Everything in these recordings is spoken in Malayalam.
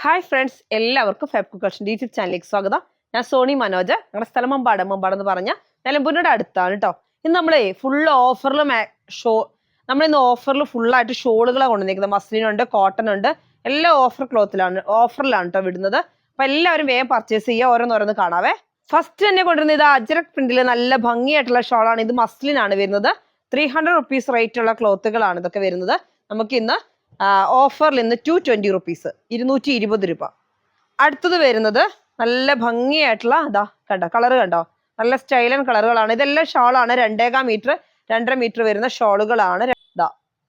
ഹായ് ഫ്രണ്ട്സ്, എല്ലാവർക്കും ഫെബ് കുക്കർഷൻ യൂട്യൂബ് ചാനലിലേക്ക് സ്വാഗതം. ഞാൻ സോണി മനോജ്. ഞങ്ങളുടെ സ്ഥലം മമ്പാട് എന്ന് പറഞ്ഞ നിലമ്പൂരിൻ്റെ അടുത്താണ് കേട്ടോ. ഇന്ന് നമ്മളെ ഫുൾ ഓഫറിൽ നമ്മളിന്ന് ഓഫറിൽ ഫുള്ളായിട്ട് ഷോളുകളാണ് കൊണ്ടുവന്നിരിക്കുന്നത്. മസ്ലിനുണ്ട്, കോട്ടൺ ഉണ്ട്, എല്ലാം ഓഫറിലാണ് കേട്ടോ വിടുന്നത്. അപ്പം എല്ലാവരും വേഗം പർച്ചേസ് ചെയ്യുക. ഓരോന്നോരോന്ന് കാണാവേ. ഫസ്റ്റ് തന്നെ കൊണ്ടുവരുന്നത് ഇത് അജ്രക് പ്രിന്റിൽ നല്ല ഭംഗിയായിട്ടുള്ള ഷോളാണ്. ഇത് മസ്ലിനാണ് വരുന്നത്. 300 റുപ്പീസ് റേറ്റ് ഉള്ള ക്ലോത്തുകളാണ് ഇതൊക്കെ വരുന്നത്. നമുക്ക് ഇന്ന് ഓഫറിൽ ഇന്ന് 220 റുപ്പീസ്, 220 രൂപ. അടുത്തത് വരുന്നത് നല്ല ഭംഗിയായിട്ടുള്ള കണ്ടോ, കളർ കണ്ടോ, നല്ല സ്റ്റൈലൻ കളറുകളാണ്. ഇതെല്ലാം ഷോളാണ്. 2.25 മീറ്റർ 2.5 മീറ്റർ വരുന്ന ഷോളുകളാണ്.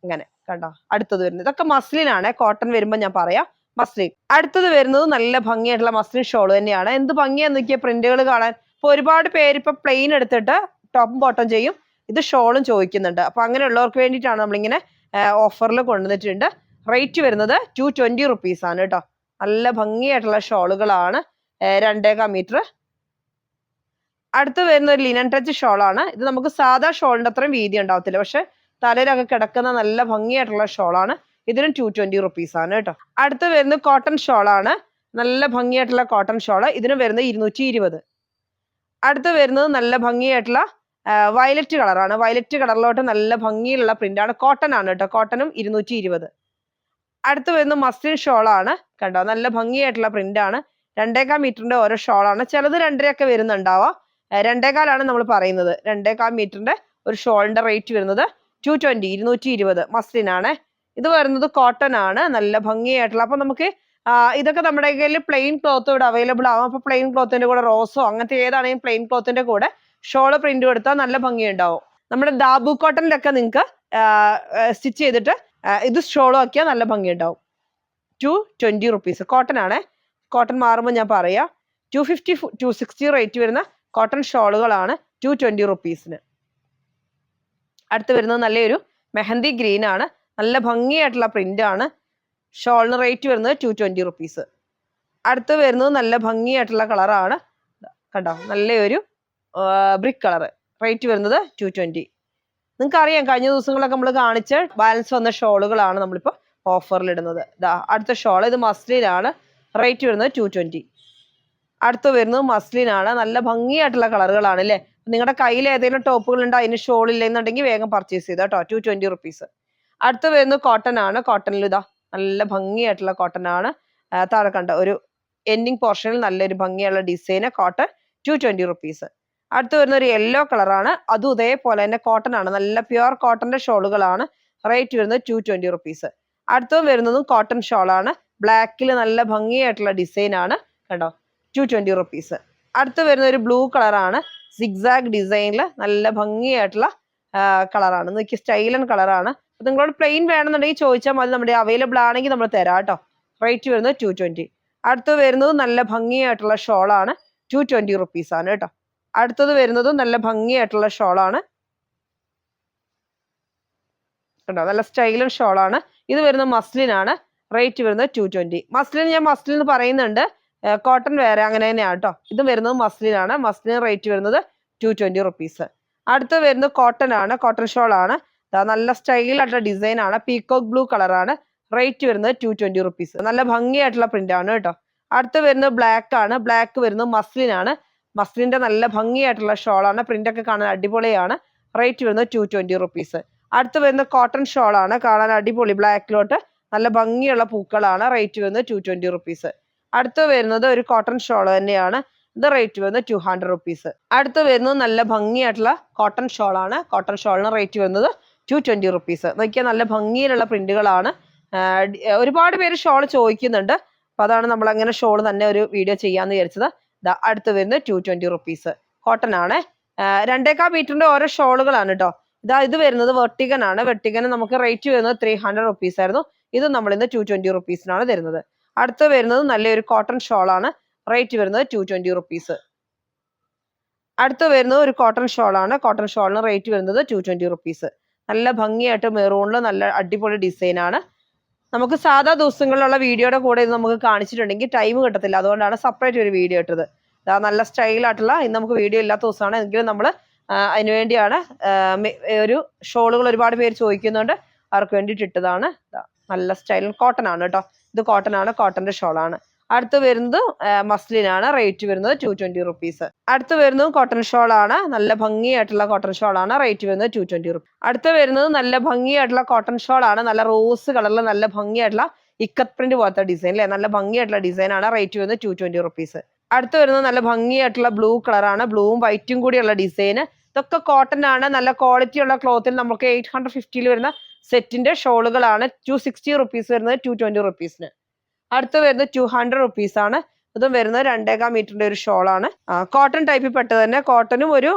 ഇങ്ങനെ കണ്ടോ. അടുത്തത് വരുന്നത് ഇതൊക്കെ മസ്ലിനാണ്. കോട്ടൺ വരുമ്പോൾ ഞാൻ പറയാം, മസ്ലിൻ. അടുത്തത് വരുന്നത് നല്ല ഭംഗിയായിട്ടുള്ള മസ്ലിൻ ഷോൾ തന്നെയാണ്. എന്ത് ഭംഗിയാന്ന് നോക്കിയ പ്രിന്റുകൾ കാണാൻ. ഇപ്പൊ ഒരുപാട് പേര് ഇപ്പൊ പ്ലെയിൻ എടുത്തിട്ട് ടോപ്പും ബോട്ടം ചെയ്യും, ഇത് ഷോളും ചോദിക്കുന്നുണ്ട്. അപ്പൊ അങ്ങനെയുള്ളവർക്ക് വേണ്ടിയിട്ടാണ് നമ്മളിങ്ങനെ ഓഫറിൽ കൊണ്ടുവന്നിട്ടുണ്ട്. റേറ്റ് വരുന്നത് 220 റുപ്പീസ് ആണ് കേട്ടോ. നല്ല ഭംഗിയായിട്ടുള്ള ഷോളുകളാണ്. 2.25 മീറ്റർ. അടുത്ത് വരുന്ന ഒരു ലിനൻ ടച്ച് ഷോളാണ്. ഇത് നമുക്ക് സാധാ ഷോളിന്റെ അത്രയും വീതി ഉണ്ടാവത്തില്ല, പക്ഷെ തലയിലൊക്കെ കിടക്കുന്ന നല്ല ഭംഗിയായിട്ടുള്ള ഷോളാണ്. ഇതിനും 220 റുപ്പീസ് ആണ് കേട്ടോ. അടുത്ത് വരുന്നത് കോട്ടൺ ഷോളാണ്. നല്ല ഭംഗിയായിട്ടുള്ള കോട്ടൺ ഷോള്. ഇതിനും വരുന്നത് 220. അടുത്ത് വരുന്നത് നല്ല ഭംഗിയായിട്ടുള്ള വയലറ്റ് കളറാണ്. വയലറ്റ് കളറിലോട്ട് നല്ല ഭംഗിയിലുള്ള പ്രിന്റാണ്. കോട്ടൺ ആണ് കേട്ടോ. കോട്ടനും 220. അടുത്ത് വരുന്നത് മസ്ലിൻ ഷോളാണ്. കണ്ടോ, നല്ല ഭംഗിയായിട്ടുള്ള പ്രിന്റാണ്. 2.25 മീറ്ററിന്റെ ഓരോ ഷോളാണ്. ചിലത് 2.5 ഒക്കെ വരുന്നുണ്ടാവാം. 2.25 നമ്മൾ പറയുന്നത്. 2.25 മീറ്ററിന്റെ ഒരു ഷോളിന്റെ റേറ്റ് വരുന്നത് 220, 220 മസ്ലിൻ ആണ്. ഇത് വരുന്നത് കോട്ടൺ ആണ്. നല്ല ഭംഗിയായിട്ടുള്ള. അപ്പൊ നമുക്ക് ഇതൊക്കെ നമ്മുടെ കയ്യിൽ പ്ലെയിൻ ക്ലോത്ത് ഇവിടെ അവൈലബിൾ ആവും. അപ്പൊ പ്ലെയിൻ ക്ലോത്തിന്റെ കൂടെ റോസോ അങ്ങനത്തെ ഏതാണെങ്കിലും പ്ലെയിൻ ക്ലോത്തിന്റെ കൂടെ ഷോള് പ്രിന്റ് എടുത്താൽ നല്ല ഭംഗിയുണ്ടാവും. നമ്മുടെ ദാബു കോട്ടണിലൊക്കെ നിങ്ങൾക്ക് സ്റ്റിച്ച് ചെയ്തിട്ട് ഇത് ഷോളും ആക്കിയാൽ നല്ല ഭംഗിയുണ്ടാവും. 220 റുപ്പീസ്. കോട്ടൺ ആണ്. കോട്ടൺ മാറുമ്പോൾ ഞാൻ പറയാം. 250, 260 റേറ്റ് വരുന്ന കോട്ടൺ ഷോളുകളാണ് 220 റുപ്പീസിന്. അടുത്ത് വരുന്നത് നല്ലൊരു മെഹന്തി ഗ്രീൻ ആണ്. നല്ല ഭംഗിയായിട്ടുള്ള പ്രിന്റ് ആണ്. ഷോളിന് റേറ്റ് വരുന്നത് 220 റുപ്പീസ്. അടുത്ത് വരുന്നത് നല്ല ഭംഗിയായിട്ടുള്ള കളറാണ്. കണ്ടോ, നല്ലൊരു ബ്രിക്ക് കളർ. റേറ്റ് വരുന്നത് 220. നിങ്ങൾക്ക് അറിയാം, കഴിഞ്ഞ ദിവസങ്ങളൊക്കെ നമ്മൾ കാണിച്ച് ബാലൻസ് വന്ന ഷോളുകളാണ് നമ്മളിപ്പോൾ ഓഫറിൽ ഇടുന്നത്. അടുത്ത ഷോൾ ഇത് മസ്ലിനാണ്. റേറ്റ് വരുന്നത് 220. അടുത്ത് വരുന്നത് മസ്ലിനാണ്. നല്ല ഭംഗിയായിട്ടുള്ള കളറുകളാണ് അല്ലേ. നിങ്ങളുടെ കയ്യിൽ ഏതെങ്കിലും ടോപ്പുകൾ ഉണ്ടോ അതിന് ഷോൾ ഇല്ലെന്നുണ്ടെങ്കിൽ വേഗം പർച്ചേസ് ചെയ്തോ കേട്ടോ. 220 റുപ്പീസ്. അടുത്ത് വരുന്നത് കോട്ടൺ ആണ്. കോട്ടണിൽ നല്ല ഭംഗിയായിട്ടുള്ള കോട്ടൺ ആണ്. താഴെ കണ്ട ഒരു എൻഡിങ് പോർഷനിൽ നല്ലൊരു ഭംഗിയുള്ള ഡിസൈന്. Cotton 220 rupees. അടുത്ത് വരുന്ന ഒരു യെല്ലോ കളറാണ്. അതും ഇതേപോലെ തന്നെ കോട്ടൺ ആണ്. നല്ല പ്യുവർ കോട്ടന്റെ ഷോളുകളാണ്. റേറ്റ് വരുന്നത് 220 റുപ്പീസ്. അടുത്തത് വരുന്നതും കോട്ടൺ ഷോളാണ്. ബ്ലാക്കിൽ നല്ല ഭംഗിയായിട്ടുള്ള ഡിസൈൻ ആണ്. കണ്ടോ, 220 റുപ്പീസ്. അടുത്ത് വരുന്ന ഒരു ബ്ലൂ കളറാണ്. സിഗ്സാഗ് ഡിസൈനിൽ നല്ല ഭംഗിയായിട്ടുള്ള കളറാണ്. നോക്കി, സ്റ്റൈലൻ കളറാണ്. അപ്പൊ നിങ്ങളോട് പ്ലെയിൻ വേണമെന്നുണ്ടെങ്കിൽ ചോദിച്ചാൽ മതി, നമ്മുടെ അവൈലബിൾ ആണെങ്കിൽ നമ്മൾ തരാം കേട്ടോ. റേറ്റ് വരുന്നത് 220. അടുത്ത് വരുന്നത് നല്ല ഭംഗിയായിട്ടുള്ള ഷോളാണ്. 220 റുപ്പീസ് ആണ് കേട്ടോ. അടുത്തത് വരുന്നത് നല്ല ഭംഗിയായിട്ടുള്ള ഷോളാണ്. കണ്ടോ, നല്ല സ്റ്റൈലൻ ഷോളാണ്. ഇത് വരുന്നത് മസ്ലിനാണ്. റേറ്റ് വരുന്നത് 220. മസ്ലിൻ ഞാൻ മസ്ലിൻ എന്ന് പറയുന്നുണ്ട്, കോട്ടൺ വേറെ അങ്ങനെ തന്നെയാണ് കേട്ടോ. ഇത് വരുന്നത് മസ്ലിനാണ്. മസ്ലിൻ റേറ്റ് വരുന്നത് 220 റുപ്പീസ്. അടുത്ത് വരുന്നത് കോട്ടൺ ആണ്. കോട്ടൺ ഷോളാണ്. നല്ല സ്റ്റൈലായിട്ടുള്ള ഡിസൈൻ ആണ്. പീകോക്ക് ബ്ലൂ കളറാണ്. റേറ്റ് വരുന്നത് 220 റുപ്പീസ്. നല്ല ഭംഗിയായിട്ടുള്ള പ്രിന്റ് ആണ് കേട്ടോ. അടുത്ത് വരുന്നത് ബ്ലാക്ക് ആണ്. ബ്ലാക്ക് വരുന്നത് മസ്ലിനാണ്. മസ്ലിന്റെ നല്ല ഭംഗിയായിട്ടുള്ള ഷോളാണ്. പ്രിന്റ് ഒക്കെ കാണാൻ അടിപൊളിയാണ്. റേറ്റ് വരുന്നത് 220 റുപ്പീസ്. അടുത്ത് വരുന്ന കോട്ടൺ ഷോളാണ്. കാണാൻ അടിപൊളി, ബ്ലാക്കിലോട്ട് നല്ല ഭംഗിയുള്ള പൂക്കളാണ്. റേറ്റ് വരുന്നത് 220 റുപ്പീസ്. അടുത്ത് വരുന്നത് ഒരു കോട്ടൺ ഷോൾ തന്നെയാണ്. ഇത് റേറ്റ് വരുന്നത് 200 റുപ്പീസ്. അടുത്ത് വരുന്നത് നല്ല ഭംഗിയായിട്ടുള്ള കോട്ടൺ ഷോളാണ്. കോട്ടൺ ഷോളിന് റേറ്റ് വരുന്നത് 220 റുപ്പീസ്. നോക്കിയാൽ നല്ല ഭംഗിയിലുള്ള പ്രിന്റുകളാണ്. ഒരുപാട് പേര് ഷോൾ ചോദിക്കുന്നുണ്ട്. അപ്പൊ അതാണ് നമ്മൾ അങ്ങനെ ഷോൾ തന്നെ ഒരു വീഡിയോ ചെയ്യാന്ന് വിചാരിച്ചത്. അടുത്ത് വരുന്നത് 220 റുപ്പീസ്. കോട്ടൺ ആണ്. 2.25 മീറ്ററിന്റെ ഓരോ ഷോളുകളാണ് കേട്ടോ. ഇത് വരുന്നത് വെർട്ടിഗൻ ആണ്. വെർട്ടിഗന് നമുക്ക് റേറ്റ് വരുന്നത് 300 റുപ്പീസ് ആയിരുന്നു. ഇത് നമ്മൾ ഇന്ന് 220 റുപ്പീസിനാണ് തരുന്നത്. അടുത്ത് വരുന്നത് നല്ലൊരു കോട്ടൺ ഷോളാണ്. റേറ്റ് വരുന്നത് 220 റുപ്പീസ്. അടുത്ത് വരുന്നത് ഒരു കോട്ടൺ ഷോളാണ്. കോട്ടൺ ഷോളിന് റേറ്റ് വരുന്നത് 220 റുപ്പീസ്. നല്ല ഭംഗിയായിട്ട് മെറൂണിൽ നല്ല അടിപൊളി ഡിസൈൻ ആണ്. നമുക്ക് സാധാ ദിവസങ്ങളിലുള്ള വീഡിയോയുടെ കൂടെ ഇത് നമുക്ക് കാണിച്ചിട്ടുണ്ടെങ്കിൽ ടൈം കിട്ടത്തില്ല. അതുകൊണ്ടാണ് സെപ്പറേറ്റ് ഒരു വീഡിയോ ഇട്ടത്. നല്ല സ്റ്റൈലായിട്ടുള്ള, ഇന്ന് നമുക്ക് വീഡിയോ ഇല്ലാത്ത ദിവസമാണ് എങ്കിലും നമ്മൾ അതിനുവേണ്ടിയാണ് ഒരു ഷോളുകൾ ഒരുപാട് പേര് ചോദിക്കുന്നുണ്ട്, അവർക്ക് വേണ്ടിയിട്ട് ഇട്ടതാണ്. നല്ല സ്റ്റൈൽ കോട്ടൺ ആണ് കേട്ടോ. ഇത് കോട്ടൺ ആണ്, കോട്ടന്റെ ഷോൾ ആണ്. അടുത്ത് വരുന്നത് മസ്ലിൻ ആണ്, റേറ്റ് വരുന്നത് 220 റുപ്പീസ്. അടുത്ത് വരുന്നത് കോട്ടൺ ഷോൾ ആണ്, നല്ല ഭംഗിയായിട്ടുള്ള കോട്ടൺ ഷോൾ ആണ്, റേറ്റ് വരുന്നത് 220 റുപ്പീസ്. അടുത്ത് വരുന്നത് നല്ല ഭംഗിയായിട്ടുള്ള കോട്ടൺ ഷോൾ ആണ്, നല്ല റോസ് കളറിൽ നല്ല ഭംഗിയായിട്ടുള്ള ഇക്കത്ത് പ്രിന്റ് പോലത്തെ ഡിസൈൻ അല്ലെ, നല്ല ഭംഗിയായിട്ടുള്ള ഡിസൈൻ ആണ്, റേറ്റ് വരുന്നത് 220 റുപ്പീസ്. അടുത്ത് വരുന്നത് നല്ല ഭംഗിയായിട്ടുള്ള ബ്ലൂ കളറാണ്, ബ്ലൂവും വൈറ്റും കൂടിയുള്ള ഡിസൈൻ. ഇതൊക്കെ കോട്ടൺ ആണ്, നല്ല ക്വാളിറ്റി ഉള്ള ക്ലോത്തിൽ നമുക്ക് 850 വരുന്ന സെറ്റിന്റെ ഷോളുകളാണ്. 260 റുപ്പീസ് വരുന്നത് 220 റുപ്പീസിന്. അടുത്ത് വരുന്നത് 200 റുപ്പീസ് ആണ്. ഇതും വരുന്നത് 2.25 മീറ്ററിന്റെ ഒരു ഷോളാണ്. കോട്ടൺ ടൈപ്പിൽ പെട്ടത് തന്നെ, കോട്ടനും ഒരു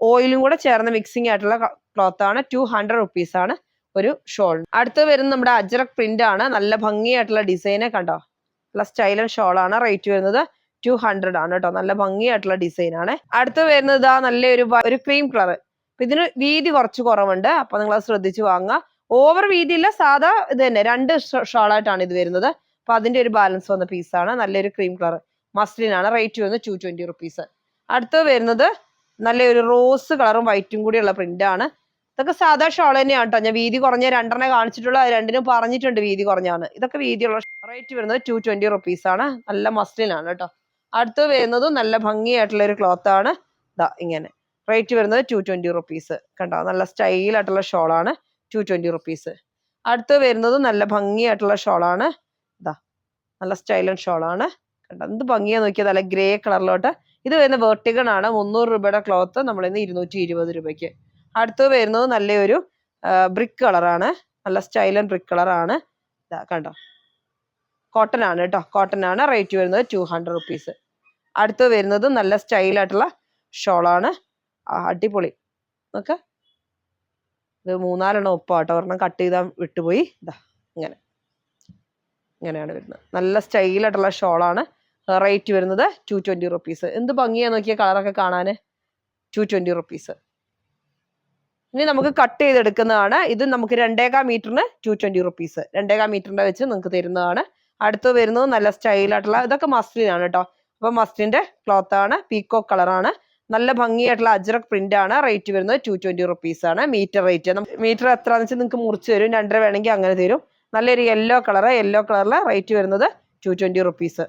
ഓയിലും കൂടെ ചേർന്ന മിക്സിംഗ് ആയിട്ടുള്ള ക്ലോത്ത് ആണ്. 200 റുപ്പീസ് ആണ് ഒരു ഷോൾ. അടുത്ത് വരുന്നത് നമ്മുടെ അജ്രക് പ്രിന്റ് ആണ്, നല്ല ഭംഗിയായിട്ടുള്ള ഡിസൈന് കണ്ടോ, നല്ല സ്റ്റൈലൻ ഷോളാണ്, റേറ്റ് വരുന്നത് 200 ആണ് കേട്ടോ, നല്ല ഭംഗിയായിട്ടുള്ള ഡിസൈൻ ആണ്. അടുത്ത് വരുന്നത് ഇതാ നല്ലൊരു ക്രീം കളർ. ഇതിന് വീതി കുറച്ച് കുറവുണ്ട്, അപ്പൊ നിങ്ങൾ അത് ശ്രദ്ധിച്ച് വാങ്ങുക. ഓവർ വീതി ഇല്ല, സാധാ ഇത് തന്നെ 2 ഷോളായിട്ടാണ് ഇത് വരുന്നത്. അപ്പൊ അതിന്റെ ഒരു ബാലൻസ് വന്ന പീസാണ്, നല്ലൊരു ക്രീം കളർ മസ്ലിൻ ആണ്, റേറ്റ് വരുന്നത് 220 റുപ്പീസ്. അടുത്ത് വരുന്നത് നല്ലൊരു റോസ് കളറും വൈറ്റും കൂടിയുള്ള പ്രിന്റ് ആണ്. ഇതൊക്കെ സാധാ ഷോൾ തന്നെയാണ് കേട്ടോ, ഞാൻ വീതി കുറഞ്ഞ 2 കാണിച്ചിട്ടുള്ള, രണ്ടിനും പറഞ്ഞിട്ടുണ്ട് വീതി കുറഞ്ഞാണ്. ഇതൊക്കെ വീതിയുള്ള, റേറ്റ് വരുന്നത് 220 റുപ്പീസ് ആണ്, നല്ല മസ്ലിൻ ആണ് കേട്ടോ. അടുത്ത് വരുന്നതും നല്ല ഭംഗിയായിട്ടുള്ള ഒരു ക്ലോത്ത് ആണ്, ഇതാ ഇങ്ങനെ, റേറ്റ് വരുന്നത് 220 റുപ്പീസ്. കണ്ടോ, നല്ല സ്റ്റൈലായിട്ടുള്ള ഷോളാണ്, 220 റുപ്പീസ്. അടുത്ത് വരുന്നത് നല്ല ഭംഗിയായിട്ടുള്ള ഷോളാണ്, ഇതാ നല്ല സ്റ്റൈലൻ ഷോളാണ്. കണ്ടോ, എന്ത് ഭംഗിയാ നോക്കിയത്, നല്ല ഗ്രേ കളറിലോട്ട്. ഇത് വരുന്ന വെർട്ടിഗൺ ആണ്, 300 രൂപയുടെ ക്ലോത്ത് നമ്മളിന്ന് 220 രൂപയ്ക്ക്. അടുത്ത് വരുന്നത് നല്ലൊരു ബ്രിക്ക് കളറാണ്, നല്ല സ്റ്റൈലൻ ബ്രിക്ക് കളറാണ്. ഇതാ കണ്ടോ, കോട്ടൺ ആണ് കേട്ടോ, കോട്ടൺ ആണ്, റേറ്റ് വരുന്നത് 200 റുപ്പീസ്. അടുത്ത് വരുന്നത് നല്ല സ്റ്റൈലായിട്ടുള്ള ഷോളാണ്, അടിപൊളി. നോക്ക്, ഇത് 3-4 ഒപ്പാട്ടോ, ഒരെണ്ണം കട്ട് ചെയ്താൽ വിട്ടുപോയി. ഇതാ ഇങ്ങനെയാണ് വരുന്നത്, നല്ല സ്റ്റൈലായിട്ടുള്ള ഷോളാണ്, റേറ്റ് വരുന്നത് 220 റുപ്പീസ്. എന്ത് ഭംഗിയാ നോക്കിയ കളറൊക്കെ കാണാൻ, 220 റുപ്പീസ്. ഇനി നമുക്ക് കട്ട് ചെയ്തെടുക്കുന്നതാണ്. ഇത് നമുക്ക് 2.25 മീറ്ററിന് 220 റുപ്പീസ്, 2.25 മീറ്ററിന്റെ വെച്ച് നിങ്ങൾക്ക് തരുന്നതാണ്. അടുത്ത് വരുന്നത് നല്ല സ്റ്റൈലായിട്ടുള്ള, ഇതൊക്കെ മസ്ലിൻ ആണ് കേട്ടോ, അപ്പൊ മസ്ലിന്റെ ക്ലോത്ത് ആണ്, പീക്കോ കളറാണ്, നല്ല ഭംഗിയായിട്ടുള്ള അജ്രക് പ്രിന്റ് ആണ്, റേറ്റ് വരുന്നത് 220 റുപ്പീസ് ആണ്. മീറ്റർ റേറ്റ്, മീറ്റർ എത്രയാണെന്ന് വെച്ചാൽ നിങ്ങൾക്ക് മുറിച്ച് തരും, 2.5 വേണമെങ്കിൽ അങ്ങനെ തരും. നല്ലൊരു യെല്ലോ കളറിലെ റേറ്റ് വരുന്നത് 220 റുപ്പീസ്.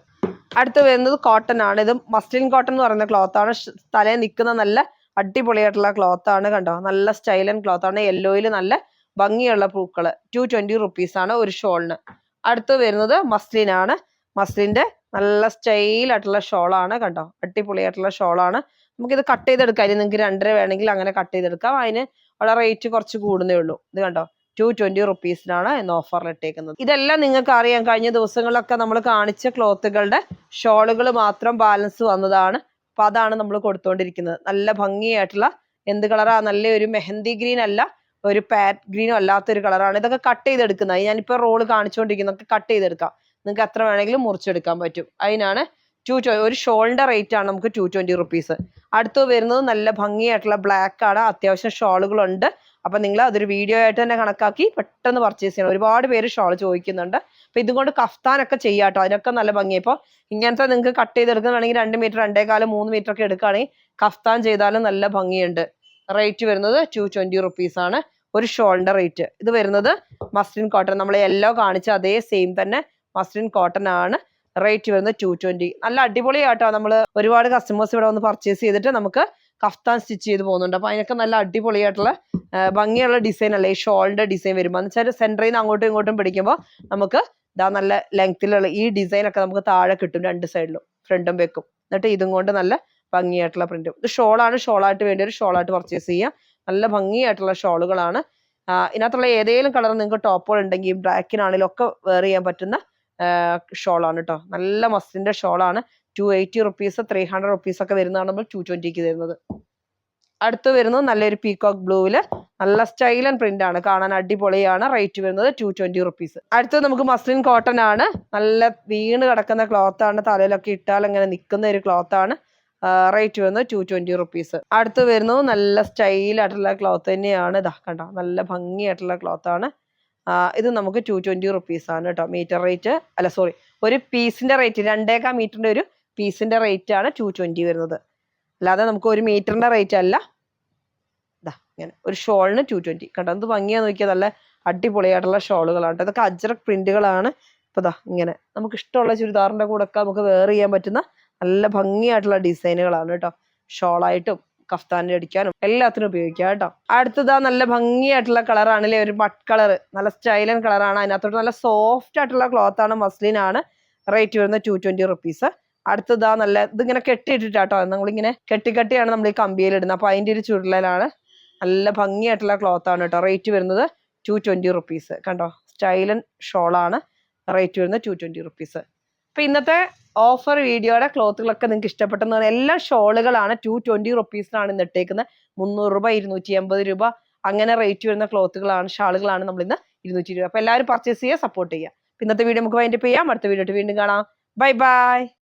അടുത്ത് വരുന്നത് കോട്ടൺ ആണ്, ഇത് മസ്ലിൻ കോട്ടൺ എന്ന് പറയുന്ന ക്ലോത്ത് ആണ്, തലയിൽ നിൽക്കുന്ന നല്ല അടിപൊളിയായിട്ടുള്ള ക്ലോത്ത് ആണ്. കണ്ടോ, നല്ല സ്റ്റൈലൻ ക്ലോത്ത് ആണ്, യെല്ലോയിൽ നല്ല ഭംഗിയുള്ള പൂക്കള്. 220 റുപ്പീസ് ആണ് ഒരു ഷോളിന്. അടുത്ത് വരുന്നത് മസ്ലിൻ ആണ്, മസ്ലിന്റെ നല്ല സ്റ്റൈലായിട്ടുള്ള ഷോളാണ്. കണ്ടോ, അടിപൊളിയായിട്ടുള്ള ഷോളാണ്. നമുക്കിത് കട്ട് ചെയ്തെടുക്കാം, ഇനി നിങ്ങൾക്ക് 2.5 വേണമെങ്കിൽ അങ്ങനെ കട്ട് ചെയ്തെടുക്കാം, അതിന് ഉള്ള റേറ്റ് കുറച്ച് കൂടുന്നേ ഉള്ളൂ. ഇത് കണ്ടോ, 220 റുപ്പീസിനാണ് ഇന്ന് ഓഫറിൽ ഇട്ടേക്കുന്നത്. ഇതെല്ലാം നിങ്ങൾക്ക് അറിയാം, കഴിഞ്ഞ ദിവസങ്ങളിലൊക്കെ നമ്മൾ കാണിച്ച ക്ലോത്തുകളുടെ ഷോളുകൾ മാത്രം ബാലൻസ് വന്നതാണ്. അപ്പൊ അതാണ് നമ്മൾ കൊടുത്തുകൊണ്ടിരിക്കുന്നത്. നല്ല ഭംഗിയായിട്ടുള്ള, എന്ത് കളറാ, നല്ലൊരു മെഹന്തി ഗ്രീൻ അല്ല, ഒരു പാറ്റ് ഗ്രീനും അല്ലാത്തൊരു കളറാണ്. ഇതൊക്കെ കട്ട് ചെയ്തെടുക്കുന്നത്, ഞാനിപ്പോ റോള് കാണിച്ചുകൊണ്ടിരിക്കുന്നതൊക്കെ കട്ട് ചെയ്തെടുക്കാം, നിങ്ങൾക്ക് എത്ര വേണമെങ്കിലും മുറിച്ചെടുക്കാൻ പറ്റും. അതിനാണ് ഒരു ഷോളിന്റെ റേറ്റ് ആണ് നമുക്ക് 220 റുപ്പീസ്. അടുത്ത് വരുന്നത് നല്ല ഭംഗിയായിട്ടുള്ള ബ്ലാക്ക് ആണ്, അത്യാവശ്യം ഷോളുകളുണ്ട്. അപ്പൊ നിങ്ങൾ അതൊരു വീഡിയോ ആയിട്ട് തന്നെ കണക്കാക്കി പെട്ടെന്ന് പർച്ചേസ് ചെയ്യണം. ഒരുപാട് പേര് ഷോൾ ചോദിക്കുന്നുണ്ട്. അപ്പൊ ഇതുകൊണ്ട് കഫ്താനൊക്കെ ചെയ്യാട്ടോ, അതിനൊക്കെ നല്ല ഭംഗി. ഇപ്പോൾ ഇങ്ങനത്തെ നിങ്ങൾക്ക് കട്ട് ചെയ്തെടുക്കുകയാണെങ്കിൽ 2 മീറ്റർ, 2.25, 3 മീറ്റർ ഒക്കെ എടുക്കുകയാണെങ്കിൽ കഫ്താൻ ചെയ്താലും നല്ല ഭംഗിയുണ്ട്. റേറ്റ് വരുന്നത് 220 റുപ്പീസ് ആണ് ഒരു ഷോളിന്റെ റേറ്റ്. ഇത് വരുന്നത് മസ്ലിൻ കോട്ടൺ, നമ്മൾ യെല്ലോ കാണിച്ച അതേ സെയിം തന്നെ മസ്ലിൻ കോട്ടൺ ആണ്, റേറ്റ് വരുന്നത് 220. നല്ല അടിപൊളിയാട്ടോ, നമ്മൾ ഒരുപാട് കസ്റ്റമേഴ്സ് ഇവിടെ വന്ന് പർച്ചേസ് ചെയ്തിട്ട് നമുക്ക് കഫ്താൻ സ്റ്റിച്ച് ചെയ്ത് പോകുന്നുണ്ട്. അപ്പൊ അതിനൊക്കെ നല്ല അടിപൊളിയായിട്ടുള്ള ഭംഗിയുള്ള ഡിസൈൻ അല്ലേ ഈ ഷോളിന്റെ ഡിസൈൻ വരുമ്പോൾ, എന്ന് വെച്ചാൽ സെന്ററിൽ നിന്ന് അങ്ങോട്ടും ഇങ്ങോട്ടും പിടിക്കുമ്പോൾ നമുക്ക് ഇതാ നല്ല ലെങ്ത്തിലുള്ള ഈ ഡിസൈൻ ഒക്കെ നമുക്ക് താഴെ കിട്ടും, 2 സൈഡിലും ഫ്രണ്ടും വെക്കും. എന്നിട്ട് ഇതും കൊണ്ട് നല്ല ഭംഗിയായിട്ടുള്ള പ്രിന്റും. ഇത് ഷോളാണ്, ഷോളായിട്ട് വേണ്ടി ഒരു ഷോളായിട്ട് പർച്ചേസ് ചെയ്യാം. നല്ല ഭംഗിയായിട്ടുള്ള ഷോളുകളാണ്. ഇതിനകത്തുള്ള ഏതെങ്കിലും കളർ നിങ്ങൾക്ക് ടോപ്പുകൾ ഉണ്ടെങ്കിൽ ബ്ലാക്കിനാണെങ്കിലും ഒക്കെ വെയർ ചെയ്യാൻ പറ്റുന്ന ഷോളാണ് കേട്ടോ. നല്ല മസ്ലിന്റെ ഷോളാണ്. 280 റുപ്പീസ്, 300 റുപ്പീസ് ഒക്കെ വരുന്നതാണ് നമ്മൾ 220ക്ക് തരുന്നത്. അടുത്ത് വരുന്നത് നല്ലൊരു പീകോക്ക് ബ്ലൂവില് നല്ല സ്റ്റൈലൻ പ്രിന്റ് ആണ്, കാണാൻ അടിപൊളിയാണ്. റേറ്റ് വരുന്നത് 220 റുപ്പീസ്. അടുത്തത് നമുക്ക് മസ്ലിൻ കോട്ടൺ ആണ്, നല്ല വീണ് കിടക്കുന്ന ക്ലോത്ത് ആണ്, തലയിലൊക്കെ ഇട്ടാൽ അങ്ങനെ നിൽക്കുന്ന ഒരു ക്ലോത്ത് ആണ്. റേറ്റ് വരുന്നത് 220 റുപ്പീസ്. അടുത്ത് വരുന്നത് നല്ല സ്റ്റൈലായിട്ടുള്ള ക്ലോത്ത് തന്നെയാണ്. ഇതാ കണ്ടോ, നല്ല ഭംഗിയായിട്ടുള്ള ക്ലോത്ത് ആണ്. ഇത് നമുക്ക് 220 റുപ്പീസ് ആണ് കേട്ടോ. മീറ്റർ റേറ്റ് അല്ല, സോറി, ഒരു പീസിന്റെ റേറ്റ് 2.25 മീറ്ററിന്റെ ഒരു പീസിന്റെ റേറ്റ് ആണ് 220 വരുന്നത്, അല്ലാതെ നമുക്ക് ഒരു മീറ്ററിന്റെ റേറ്റ് അല്ല. ഇതാ ഇങ്ങനെ ഒരു ഷോളിന് 220. കണ്ടോ, എന്ത് ഭംഗിയാ നോക്കിയാൽ, നല്ല അടിപൊളിയായിട്ടുള്ള ഷോളുകളാണ് ട്ടോ. ഇതൊക്കെ അജ്രക് പ്രിന്റുകളാണ്. ഇപ്പൊ ദാ ഇങ്ങനെ നമുക്ക് ഇഷ്ടമുള്ള ചുരിദാറിന്റെ കൂടെ ഒക്കെ നമുക്ക് വെയർ ചെയ്യാൻ പറ്റുന്ന നല്ല ഭംഗിയായിട്ടുള്ള ഡിസൈനുകളാണ് കേട്ടോ. ഷോളായിട്ടും കഫ്താനിൽ അടിക്കാനും എല്ലാത്തിനും ഉപയോഗിക്കാം കേട്ടോ. അടുത്തതാ നല്ല ഭംഗിയായിട്ടുള്ള കളറാണല്ലേ, ഒരു മഡ് കളർ, നല്ല സ്റ്റൈലൻ കളറാണ്. അതിനകത്തോട്ട് നല്ല സോഫ്റ്റ് ആയിട്ടുള്ള ക്ലോത്ത് ആണ്, മസ്ലിൻ ആണ്. റേറ്റ് വരുന്നത് 220 റുപ്പീസ്. അടുത്തതാ നല്ല ഇതിങ്ങനെ കെട്ടിയിട്ടിട്ടാട്ടോ, നമ്മളിങ്ങനെ കെട്ടിയാണ് നമ്മൾ ഈ കമ്പിയിൽ ഇടുന്നത്. അപ്പൊ അതിന്റെ ഒരു ചുരുളലാണ്. നല്ല ഭംഗിയായിട്ടുള്ള ക്ലോത്ത് ആണ് കേട്ടോ. റേറ്റ് വരുന്നത് 220 റുപ്പീസ്. കണ്ടോ, സ്റ്റൈലൻ ഷോളാണ്. റേറ്റ് വരുന്നത് 220 റുപ്പീസ്. അപ്പൊ ഇന്നത്തെ ഓഫർ വീഡിയോയുടെ ക്ലോത്തുകളൊക്കെ നിങ്ങൾക്ക് ഇഷ്ടപ്പെട്ടെന്ന് പറഞ്ഞാൽ എല്ലാ ഷോളുകളാണ് 220 റുപ്പീസിനാണ് ഇന്ന് ഇട്ടേക്കുന്നത്. 300 രൂപ, 280 രൂപ അങ്ങനെ റേറ്റ് വരുന്ന ക്ലോത്തുകളാണ്, ഷാളുകളാണ് നമ്മൾ ഇന്ന് 220 രൂപ. അപ്പൊ എല്ലാവരും പർച്ചേസ് ചെയ്യുക, സപ്പോർട്ട് ചെയ്യുക. ഇന്നത്തെ വീഡിയോ നമുക്ക് വൈൻഡപ്പ് ചെയ്യാം. അടുത്ത വീഡിയോ വീണ്ടും കാണാം. Bye bye.